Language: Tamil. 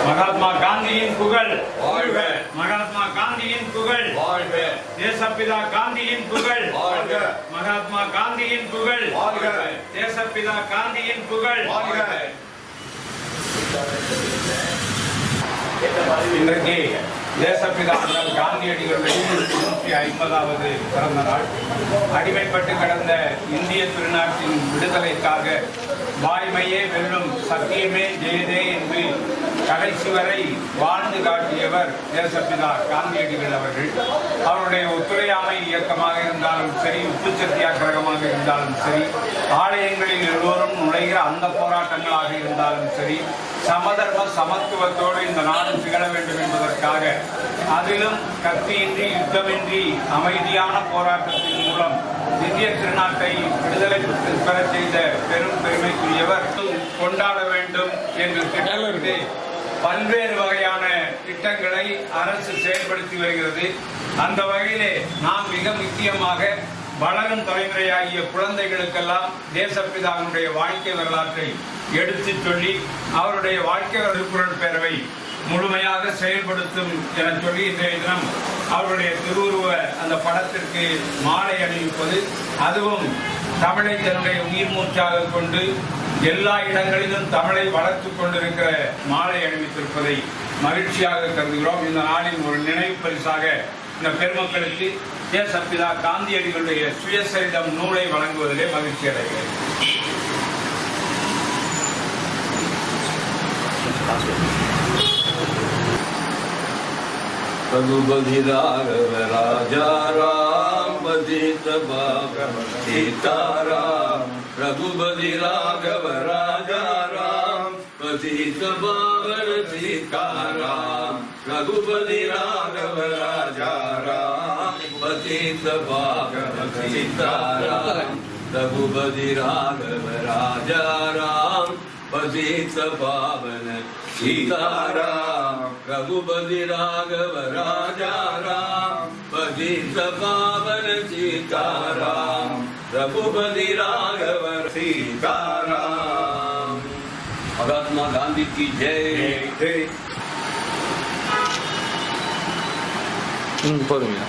மகாத்மா காந்தியின் புகழ் வாழ்க. மகாத்மா காந்தியின் புகழ் வாழ்க. தேசப்பிதா காந்தியின் புகழ் வாழ்க. மகாத்மா காந்தியின் புகழ் வாழ்க. தேசப்பிதா காந்தியின் புகழ் வாழ்க. இன்றைக்கு தேசப்பிதா காந்தியடிகளுடைய 150வது பிறந்த நாள். அடிமைப்பட்டு கிடந்த இந்திய திருநாட்டின் விடுதலைக்காக வாய்மையே வெல்லும் சத்தியமே ஜெயதே என்று கடைசி வரை வாழ்ந்து காட்டியவர் தேசப்பிதா காந்தியடிகள் அவர்கள். அவருடைய ஒத்துழையாமை இயக்கமாக இருந்தாலும் சரி, உப்பு சத்தியாகிரகமாக இருந்தாலும் சரி, ஆலயங்களில் எல்லோரும் நுழைகிற அந்த போராட்டங்களாக இருந்தாலும் சரி, சமதர்ம சமத்துவத்தோடு இந்த நாடு திகழ வேண்டும் என்பதற்காக அதிலும் கத்தியின்றி யுத்தமின்றி அமைதியான போராட்டத்தின் மூலம் இந்திய திருநாட்டை விடுதலை பெற செய்த பெரும் பெருமைக்குரியவர். கொண்டாட வேண்டும் என்று திட்டமிட்டு பல்வேறு வகையான திட்டங்களை அரசு செயல்படுத்தி வருகிறது. அந்த வகையிலே நாம் மிக முக்கியமாக வளரும் தலைமுறையாகிய குழந்தைகளுக்கெல்லாம் தேசப்பிதாவினுடைய வாழ்க்கை வரலாற்றை எடுத்து சொல்லி அவருடைய வாழ்க்கை திருக்குறள் பேரவை முழுமையாக செயல்படுத்தும் என சொல்லி இன்றைய தினம் அவருடைய திருவுருவ அந்த படத்திற்கு மாலை அணிவிப்பது, அதுவும் தமிழை தன்னுடைய உயிர் மூச்சாக கொண்டு எல்லா இடங்களிலும் தமிழை வளர்த்துக் கொண்டிருக்கிற மாலை அணிவித்திருப்பதை மகிழ்ச்சியாக கருதுகிறோம். இந்த நாளின் ஒரு நினைவு பரிசாக இந்த பெருமக்களுக்கு தேசப்பிதா காந்தியடிகளுடைய சுயசரிதம் நூலை வழங்குவதிலே மகிழ்ச்சி அடைகிறேன். रघुपति राघव राजा राम पतित पावन सीताराम। रघुपति राघव राजा राम पतित पावन सीताराम। रघुपति राघव राजा राम पतित पावन सीताराम। रघुपति राघव राजा राम पतित पावन सीताराम। रघुपति राघव राजा राम पतित पावन सीताराम। रघुपति राघव सीताराम। महात्मा गांधी की जय। போதுங்க.